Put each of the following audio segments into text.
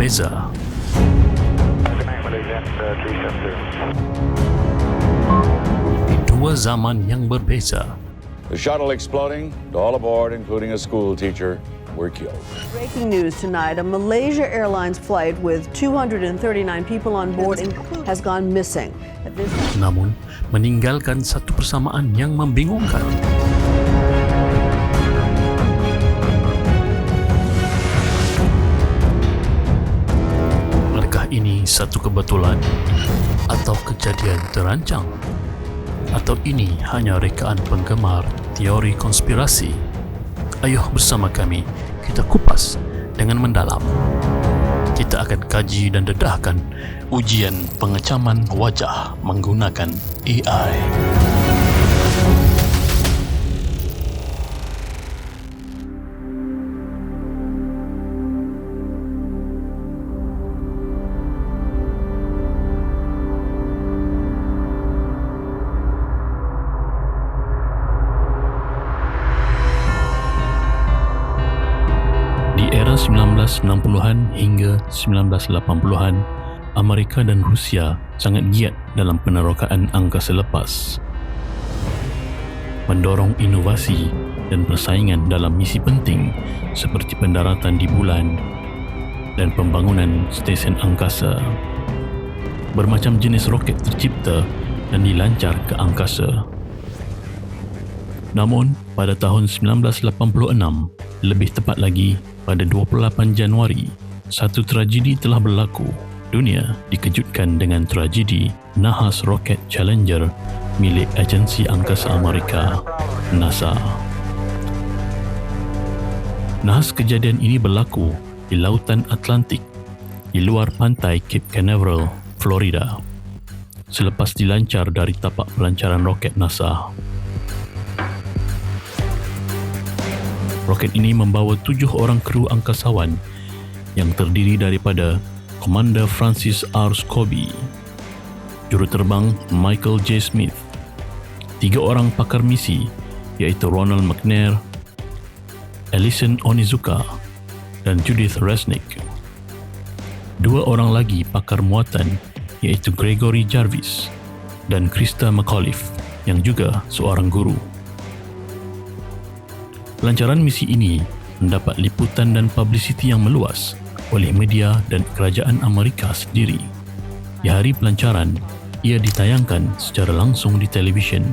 berbeza. Dua zaman yang berbeza. The shuttle exploding, all aboard, including a school teacher, were killed. Breaking news tonight, a Malaysia Airlines flight with 239 people on board has gone missing. Namun, meninggalkan satu persamaan yang membingungkan. Adakah ini satu kebetulan atau kejadian terancang? Atau ini hanya rekaan penggemar teori konspirasi? Ayuh bersama kami, kita kupas dengan mendalam. Kita akan kaji dan dedahkan ujian pengecaman wajah menggunakan AI. Di era 1960-an hingga 1980-an, Amerika dan Rusia sangat giat dalam penerokaan angkasa lepas, mendorong inovasi dan persaingan dalam misi penting seperti pendaratan di bulan dan pembangunan stesen angkasa. Bermacam jenis roket tercipta dan dilancar ke angkasa. Namun, pada tahun 1986, lebih tepat lagi pada 28 Januari, satu tragedi telah berlaku. Dunia dikejutkan dengan tragedi nahas roket Challenger milik Agensi Angkasa Amerika, NASA. Nahas kejadian ini berlaku di Lautan Atlantik, di luar pantai Cape Canaveral, Florida, selepas dilancar dari tapak pelancaran roket NASA. Roket ini membawa 7 orang kru angkasawan yang terdiri daripada Komander Francis R. Scobie, juruterbang Michael J. Smith, 3 orang pakar misi iaitu Ronald McNair, Ellison Onizuka, dan Judith Resnick. 2 orang lagi pakar muatan iaitu Gregory Jarvis dan Krista McAuliffe yang juga seorang guru. Pelancaran misi ini mendapat liputan dan publicity yang meluas oleh media dan kerajaan Amerika sendiri. Di hari pelancaran, ia ditayangkan secara langsung di televisyen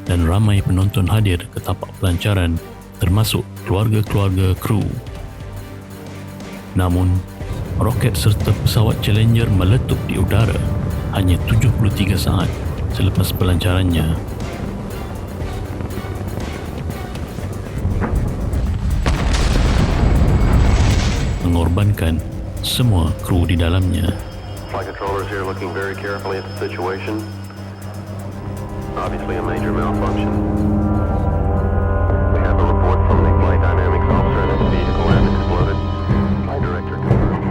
dan ramai penonton hadir ke tapak pelancaran termasuk keluarga-keluarga kru. Namun, roket serta pesawat Challenger meletup di udara hanya 73 saat selepas pelancarannya. Mengorbankan semua kru di dalamnya. Flight controllers here looking very carefully at the situation. Obviously a major malfunction. We have a report from the flight dynamics officer that the vehicle has exploded. Flight director confirmed.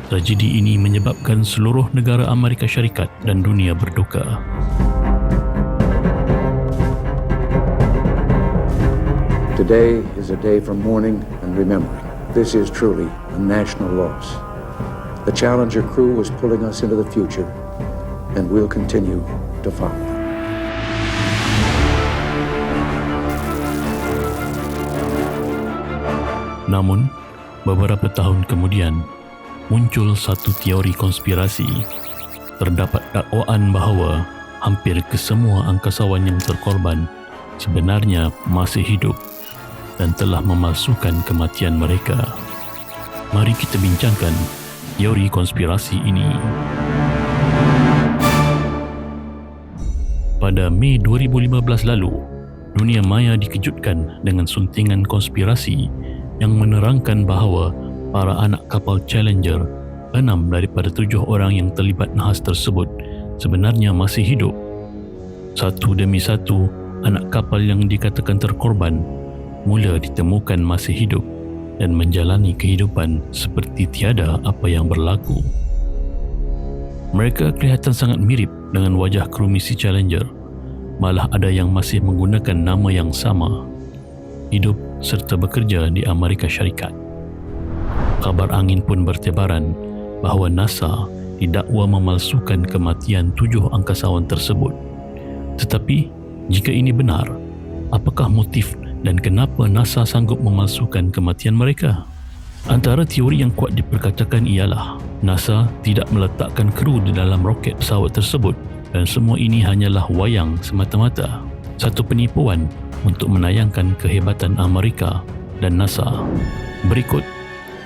Tragedi ini menyebabkan seluruh negara Amerika Syarikat dan dunia berduka. Today is a day for mourning and remembering. This is truly a national loss. The Challenger crew was pulling us into the future, and we'll continue to follow. Namun, beberapa tahun kemudian, muncul satu teori konspirasi. Terdapat dakwaan bahawa hampir kesemua angkasawan yang terkorban sebenarnya masih hidup dan telah memalsukan kematian mereka. Mari kita bincangkan teori konspirasi ini. Pada Mei 2015 lalu, dunia maya dikejutkan dengan suntingan konspirasi yang menerangkan bahawa para anak kapal Challenger, 6 daripada 7 orang yang terlibat nahas tersebut sebenarnya masih hidup. Satu demi satu, anak kapal yang dikatakan terkorban mula ditemukan masih hidup dan menjalani kehidupan seperti tiada apa yang berlaku. Mereka kelihatan sangat mirip dengan wajah kru misi Challenger. Malah ada yang masih menggunakan nama yang sama. Hidup serta bekerja di Amerika Syarikat. Kabar angin pun bertebaran bahawa NASA didakwa memalsukan kematian 7 angkasawan tersebut. Tetapi, jika ini benar, apakah motif dan kenapa NASA sanggup memalsukan kematian mereka? Antara teori yang kuat diperkatakan ialah NASA tidak meletakkan kru di dalam roket pesawat tersebut dan semua ini hanyalah wayang semata-mata, satu penipuan untuk menayangkan kehebatan Amerika dan NASA. Berikut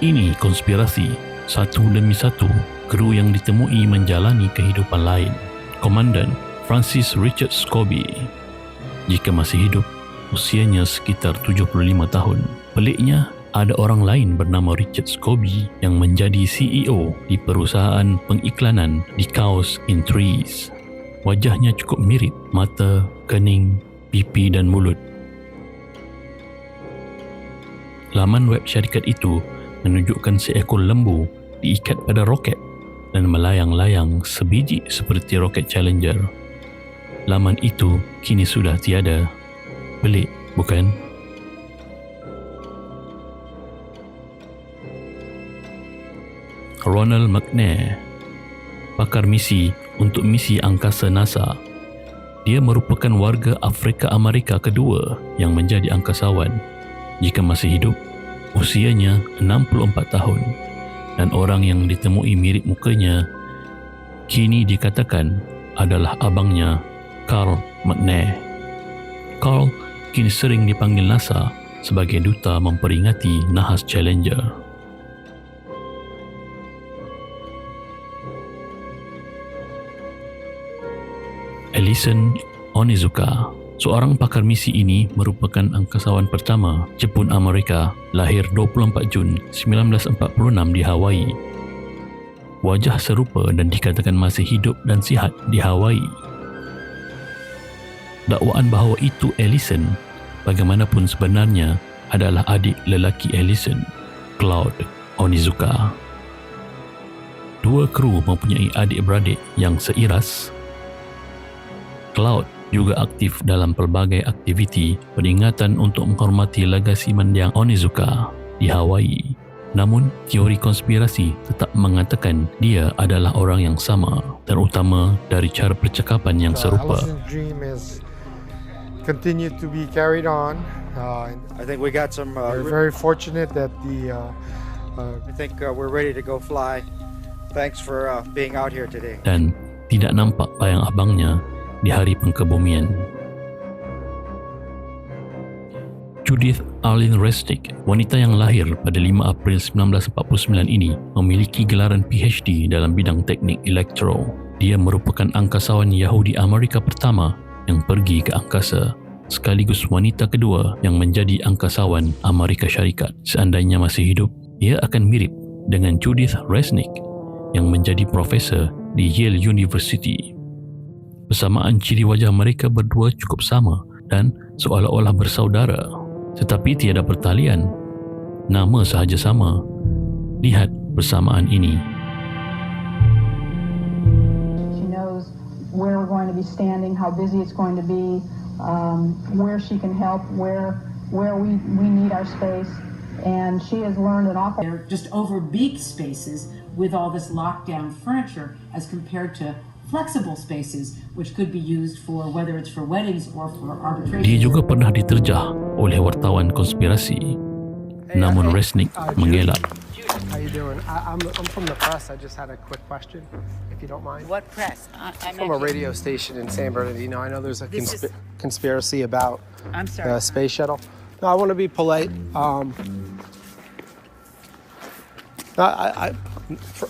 ini konspirasi satu demi satu kru yang ditemui menjalani kehidupan lain. Komandan Francis Richard Scobie, jika masih hidup, usianya sekitar 75 tahun. Peliknya, ada orang lain bernama Richard Scobie yang menjadi CEO di perusahaan pengiklanan di Cows in Trees. Wajahnya cukup mirip, mata, kening, pipi dan mulut. Laman web syarikat itu menunjukkan seekor lembu diikat pada roket dan melayang-layang sebiji seperti roket Challenger. Laman itu kini sudah tiada. Pelik, bukan? Ronald McNair, pakar misi untuk misi angkasa NASA. Dia merupakan warga Afrika Amerika kedua yang menjadi angkasawan. Jika masih hidup, usianya 64 tahun dan orang yang ditemui mirip mukanya kini dikatakan adalah abangnya, Carl McNair. Carl kini sering dipanggil NASA sebagai duta memperingati nahas Challenger. Ellison Onizuka, seorang pakar misi ini merupakan angkasawan pertama Jepun Amerika, lahir 24 Jun 1946 di Hawaii. Wajah serupa dan dikatakan masih hidup dan sihat di Hawaii. Dakwaan bahawa itu Ellison, bagaimanapun sebenarnya adalah adik lelaki Ellison, Claude Onizuka. Dua kru mempunyai adik-beradik yang seiras. Claude juga aktif dalam pelbagai aktiviti peringatan untuk menghormati legasi mendiang Onizuka di Hawaii. Namun, teori konspirasi tetap mengatakan dia adalah orang yang sama, terutama dari cara percakapan yang serupa. Allison's dream is continued to be carried on. I think we got some. We're very fortunate that I think we're ready to go fly. Thanks for being out here today. Dan tidak nampak bayang abangnya di hari pengkebumian. Judith Arlene Resnick, wanita yang lahir pada 5 April 1949 ini, memiliki gelaran PhD dalam bidang teknik elektro. Dia merupakan angkasawan Yahudi Amerika pertama yang pergi ke angkasa, sekaligus wanita kedua yang menjadi angkasawan Amerika Syarikat. Seandainya masih hidup, ia akan mirip dengan Judith Resnick yang menjadi profesor di Yale University. Persamaan ciri wajah mereka berdua cukup sama dan seolah-olah bersaudara, tetapi tiada pertalian. Nama sahaja sama. Lihat persamaan ini. She knows where we're going to be standing, how busy it's going to be, where she can help, where we need our space, and she has learned an awful. They're just over big spaces with all this lockdown furniture as compared to flexible spaces which could be used for whether it's for weddings or for arbitration. Dia juga pernah diterjah oleh wartawan konspirasi. Namun Resnick mengelak. how you doing? I'm from the press. I just had a quick question, if you don't mind. What press? I'm From a radio station in San Bernardino. I know there's a conspiracy about I'm sorry. the space shuttle. No, I want to be polite.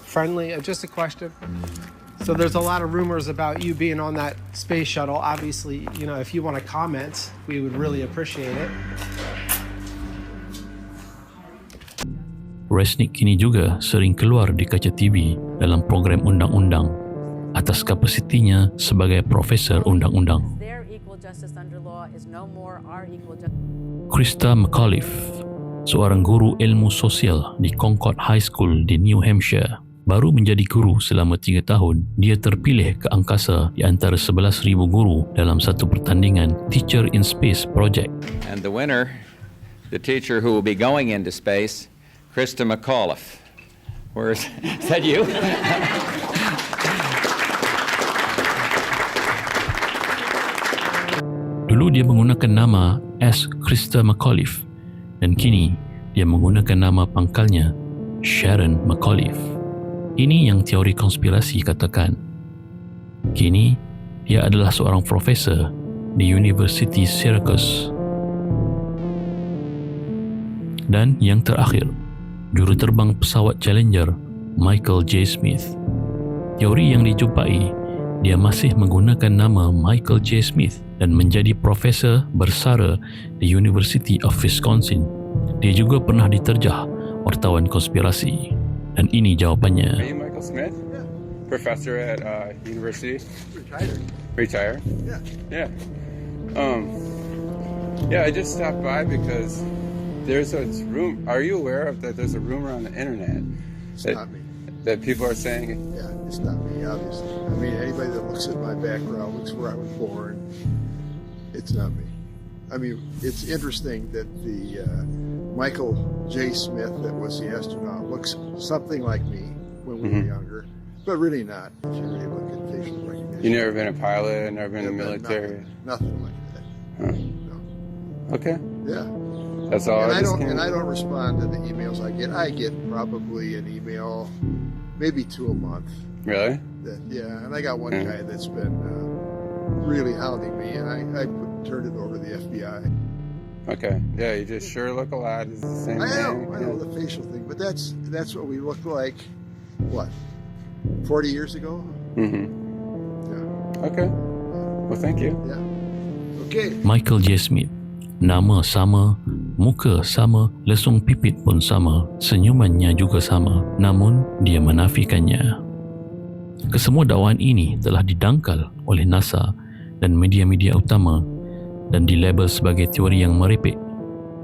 Friendly. Just a question. So there's a lot of rumors about you being on that space shuttle. Obviously, you know, if you want to comment, we would really appreciate it. Resnick kini juga sering keluar di kaca TV dalam program undang-undang atas kapasitinya sebagai profesor undang-undang. Krista McAuliffe, seorang guru ilmu sosial di Concord High School di New Hampshire, baru menjadi guru selama 3 tahun. Dia terpilih ke angkasa di antara 11,000 guru dalam satu pertandingan Teacher in Space Project. And the winner the teacher who will be going into space, Krista McAuliffe. Is that you? Dulu dia menggunakan nama S. Krista McAuliffe dan kini dia menggunakan nama pangkalnya Sharon McAuliffe. Ini yang teori konspirasi katakan. Kini dia adalah seorang profesor di University Syracuse. Dan yang terakhir, juruterbang pesawat Challenger Michael J. Smith. Teori yang dijumpai, dia masih menggunakan nama Michael J. Smith dan menjadi profesor bersara di University of Wisconsin. Dia juga pernah diterjah wartawan konspirasi. Dan ini jawapannya. Are you Michael Smith? Yeah. Professor at university? Retired? Yeah. Yeah, I just stopped by because there's a room. Are you aware of that? There's a rumor on the internet It's not me. that people are saying. Yeah, it's not me, obviously. I mean, anybody that looks at my background, looks where I was born, it's not me. I mean, it's interesting that the Michael J. Smith that was the astronaut looks something like me when we were younger, but really not. If you really look at facial recognition. You never been a pilot, never been in the military. Nothing like that. Huh. No. Okay. Yeah. That's all. And I don't respond to the emails I get. I get probably an email, maybe 2 a month. Really? And I got one guy that's been really hounding me, and I turned it over to the FBI. Okay. Yeah, you just sure look a lot. It's the same I thing. know the facial thing, but that's what we looked like. What? 40 years ago? Mm-hmm. Yeah. Okay. Well, thank you. Yeah. Okay. Michael J. Smith. Nama sama, muka sama, lesung pipit pun sama, senyumannya juga sama, namun dia menafikannya. Kesemua dakwaan ini telah didangkal oleh NASA dan media-media utama dan dilabel sebagai teori yang merepek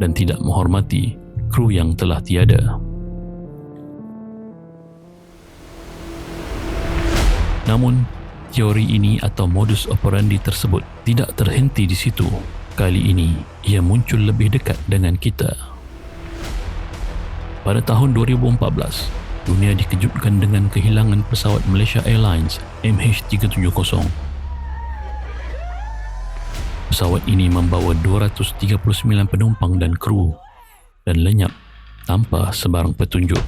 dan tidak menghormati kru yang telah tiada. Namun, teori ini atau modus operandi tersebut tidak terhenti di situ. Kali ini, ia muncul lebih dekat dengan kita. Pada tahun 2014, dunia dikejutkan dengan kehilangan pesawat Malaysia Airlines MH370. Pesawat ini membawa 239 penumpang dan kru dan lenyap tanpa sebarang petunjuk.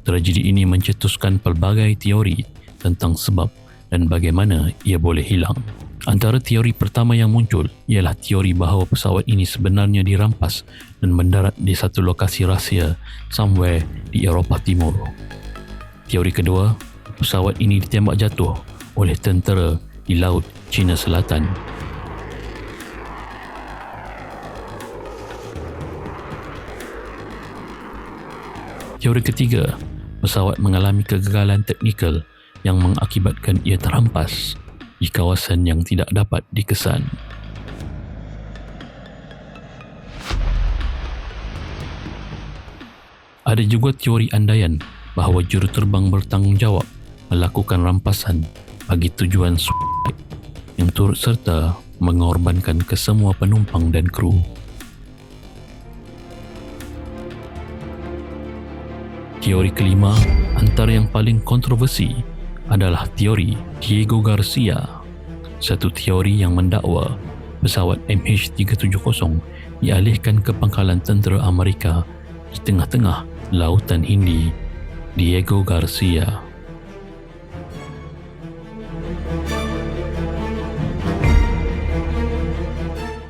Tragedi ini mencetuskan pelbagai teori tentang sebab dan bagaimana ia boleh hilang. Antara teori pertama yang muncul ialah teori bahawa pesawat ini sebenarnya dirampas dan mendarat di satu lokasi rahsia somewhere di Eropah Timur. Teori kedua, pesawat ini ditembak jatuh oleh tentera di Laut Cina Selatan. Teori ketiga, pesawat mengalami kegagalan teknikal yang mengakibatkan ia terhempas di kawasan yang tidak dapat dikesan. Ada juga teori andaian bahawa juruterbang bertanggungjawab melakukan rampasan bagi tujuan suicide yang turut serta mengorbankan kesemua penumpang dan kru. Teori kelima, antara yang paling kontroversi, adalah teori Diego Garcia, satu teori yang mendakwa pesawat MH370 dialihkan ke pangkalan tentera Amerika di tengah-tengah Lautan Hindi. Diego Garcia.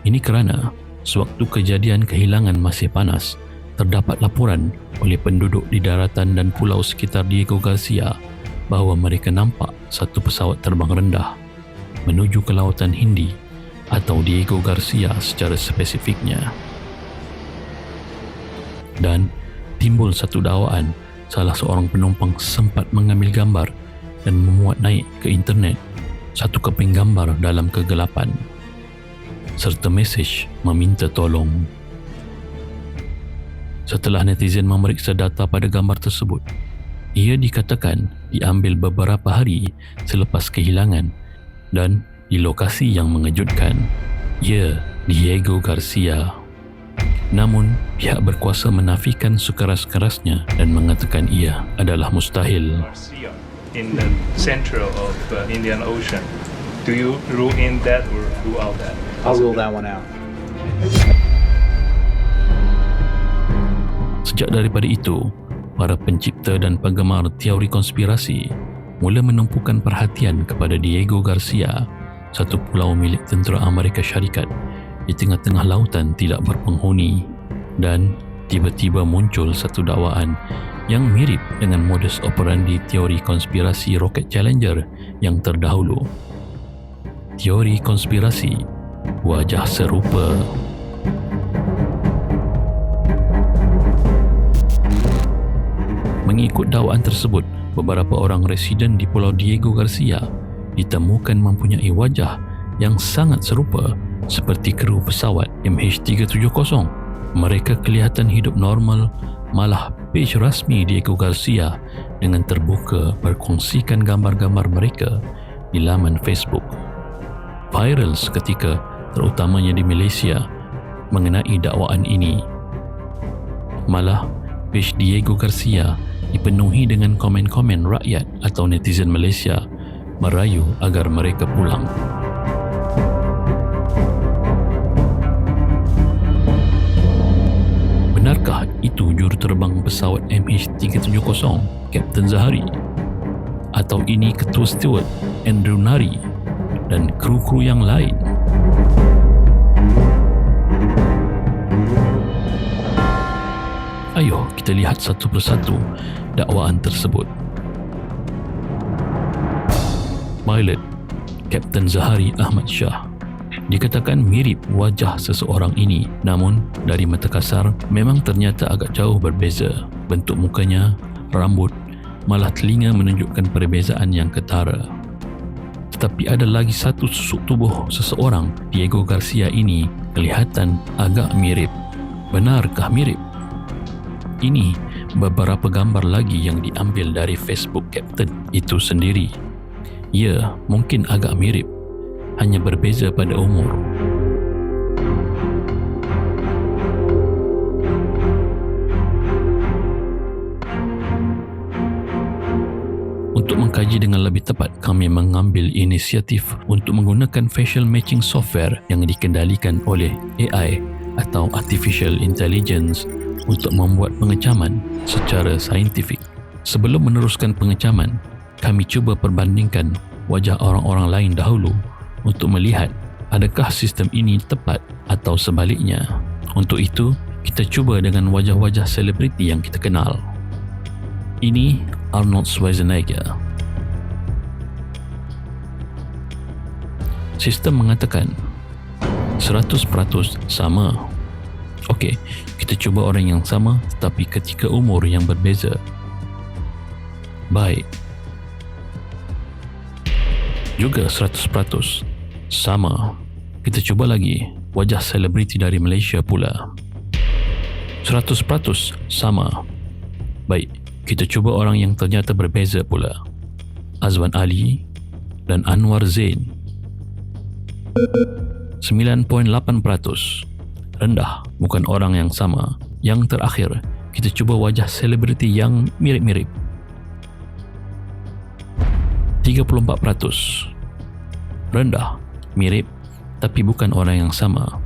Ini kerana sewaktu kejadian kehilangan masih panas, terdapat laporan oleh penduduk di daratan dan pulau sekitar Diego Garcia bahawa mereka nampak satu pesawat terbang rendah menuju ke Lautan Hindi atau Diego Garcia secara spesifiknya. Dan timbul satu dakwaan salah seorang penumpang sempat mengambil gambar dan memuat naik ke internet satu keping gambar dalam kegelapan serta mesej meminta tolong. Setelah netizen memeriksa data pada gambar tersebut, ia dikatakan diambil beberapa hari selepas kehilangan dan di lokasi yang mengejutkan. Ya, Diego Garcia. Namun, pihak berkuasa menafikan sekeras-kerasnya dan mengatakan ia adalah mustahil. In the central of the Indian Ocean, do you rule in that or rule out that? I'll rule that one out. Sejak daripada itu, para pencipta dan penggemar teori konspirasi mula menumpukan perhatian kepada Diego Garcia, satu pulau milik tentera Amerika Syarikat di tengah-tengah lautan tidak berpenghuni, dan tiba-tiba muncul satu dakwaan yang mirip dengan modus operandi teori konspirasi roket Challenger yang terdahulu. Teori konspirasi wajah serupa. Mengikut dakwaan tersebut, beberapa orang residen di Pulau Diego Garcia ditemukan mempunyai wajah yang sangat serupa seperti kru pesawat MH370. Mereka kelihatan hidup normal, malah page rasmi Diego Garcia dengan terbuka berkongsikan gambar-gambar mereka di laman Facebook. Viral seketika, terutamanya di Malaysia, mengenai dakwaan ini. Malah, page Diego Garcia dipenuhi dengan komen-komen rakyat atau netizen Malaysia merayu agar mereka pulang. Benarkah itu juruterbang pesawat MH370, Kapten Zahari? Atau ini Ketua Steward Andrew Nari dan kru-kru yang lain? Ayo kita lihat satu persatu dakwaan tersebut. Pilot Kapten Zahari Ahmad Shah dikatakan mirip wajah seseorang ini, namun dari mata kasar memang ternyata agak jauh berbeza. Bentuk mukanya, rambut, malah telinga menunjukkan perbezaan yang ketara. Tetapi ada lagi satu susuk tubuh seseorang, Diego Garcia ini kelihatan agak mirip. Benarkah mirip? Ini beberapa gambar lagi yang diambil dari Facebook Kapten itu sendiri. Ya, mungkin agak mirip, hanya berbeza pada umur. Untuk mengkaji dengan lebih tepat, kami mengambil inisiatif untuk menggunakan facial matching software yang dikendalikan oleh AI atau Artificial Intelligence untuk membuat pengecaman secara saintifik. Sebelum meneruskan pengecaman, kami cuba perbandingkan wajah orang-orang lain dahulu untuk melihat adakah sistem ini tepat atau sebaliknya. Untuk itu, kita cuba dengan wajah-wajah selebriti yang kita kenal. Ini Arnold Schwarzenegger. Sistem mengatakan 100% sama. Okey, kita cuba orang yang sama tetapi ketika umur yang berbeza. Baik. Juga 100% sama. Kita cuba lagi wajah selebriti dari Malaysia pula. 100% sama. Baik, kita cuba orang yang ternyata berbeza pula. Azwan Ali dan Anwar Zain. 9.8%. Rendah, bukan orang yang sama. Yang terakhir, kita cuba wajah selebriti yang mirip-mirip. 34%. Rendah, mirip, tapi bukan orang yang sama.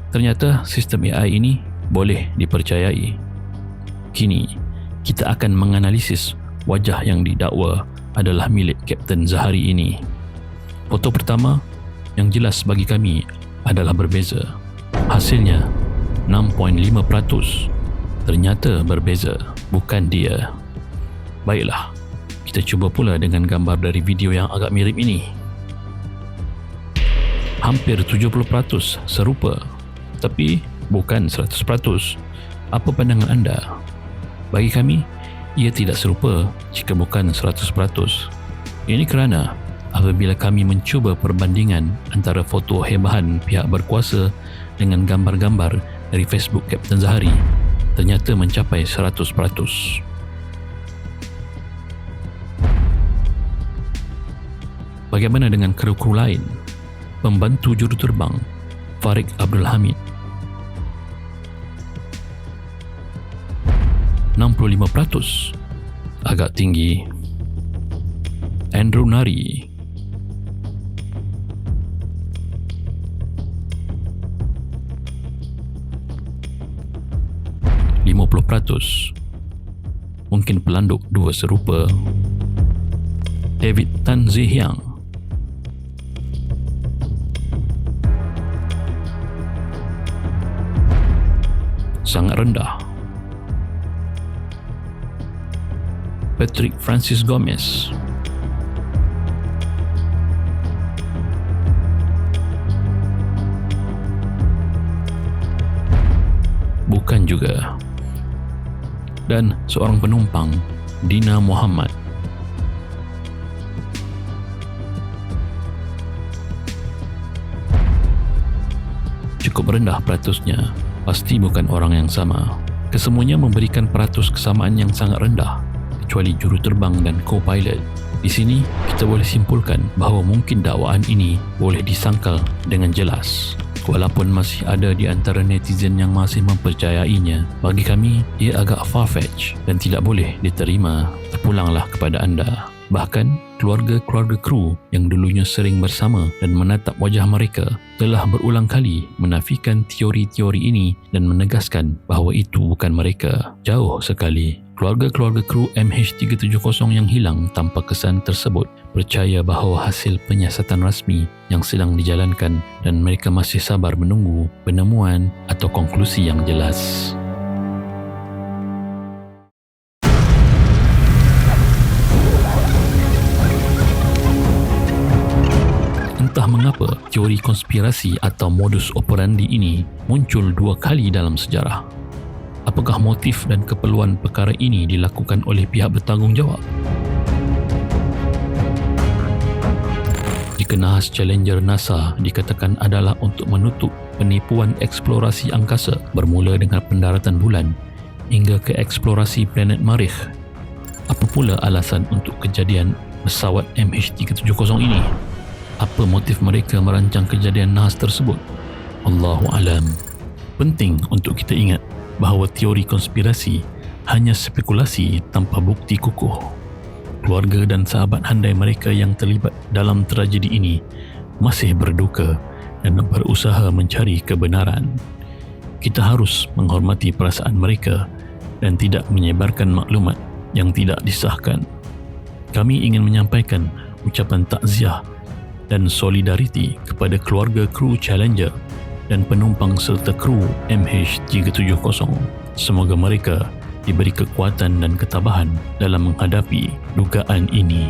Ternyata sistem AI ini boleh dipercayai. Kini, kita akan menganalisis wajah yang didakwa adalah milik Kapten Zahari ini. Foto pertama yang jelas bagi kami adalah berbeza. Hasilnya 6.5%. Ternyata berbeza, bukan dia. Baiklah, kita cuba pula dengan gambar dari video yang agak mirip ini. Hampir 70% serupa, tapi bukan 100%. Apa pandangan anda? Bagi kami, ia tidak serupa jika bukan 100%. Ini kerana apabila kami mencuba perbandingan antara foto hebahan pihak berkuasa dengan gambar-gambar dari Facebook Kapten Zahari, ternyata mencapai 100%. Bagaimana dengan kru-kru lain? Pembantu juruterbang Farid Abdul Hamid, 65%. Agak tinggi. Andrew Nari, mungkin pelanduk dua serupa. David Tan Zihiang, sangat rendah. Patrick Francis Gomez, bukan juga. Dan seorang penumpang, Dina Muhammad, cukup rendah peratusnya. Pasti bukan orang yang sama. Kesemuanya memberikan peratus kesamaan yang sangat rendah, kecuali juruterbang dan co-pilot. Di sini kita boleh simpulkan bahawa mungkin dakwaan ini boleh disangkal dengan jelas. Walaupun masih ada di antara netizen yang masih mempercayainya, bagi kami ia agak far-fetched dan tidak boleh diterima. Terpulanglah kepada anda. Bahkan keluarga-keluarga kru yang dulunya sering bersama dan menatap wajah mereka telah berulang kali menafikan teori-teori ini dan menegaskan bahawa itu bukan mereka. Jauh sekali. Keluarga-keluarga kru MH370 yang hilang tanpa kesan tersebut percaya bahawa hasil penyiasatan rasmi yang sedang dijalankan dan mereka masih sabar menunggu penemuan atau konklusi yang jelas. Entah mengapa teori konspirasi atau modus operandi ini muncul dua kali dalam sejarah. Apakah motif dan keperluan perkara ini dilakukan oleh pihak bertanggungjawab? Jika nahas Challenger NASA dikatakan adalah untuk menutup penipuan eksplorasi angkasa bermula dengan pendaratan bulan hingga ke eksplorasi planet Marikh, apa pula alasan untuk kejadian pesawat MH370 ini? Apa motif mereka merancang kejadian nahas tersebut? Allahu alam. Penting untuk kita ingat bahawa teori konspirasi hanya spekulasi tanpa bukti kukuh. Keluarga dan sahabat handai mereka yang terlibat dalam tragedi ini masih berduka dan berusaha mencari kebenaran. Kita harus menghormati perasaan mereka dan tidak menyebarkan maklumat yang tidak disahkan. Kami ingin menyampaikan ucapan takziah dan solidariti kepada keluarga kru Challenger dan penumpang serta kru MH370. Semoga mereka diberi kekuatan dan ketabahan dalam menghadapi dugaan ini.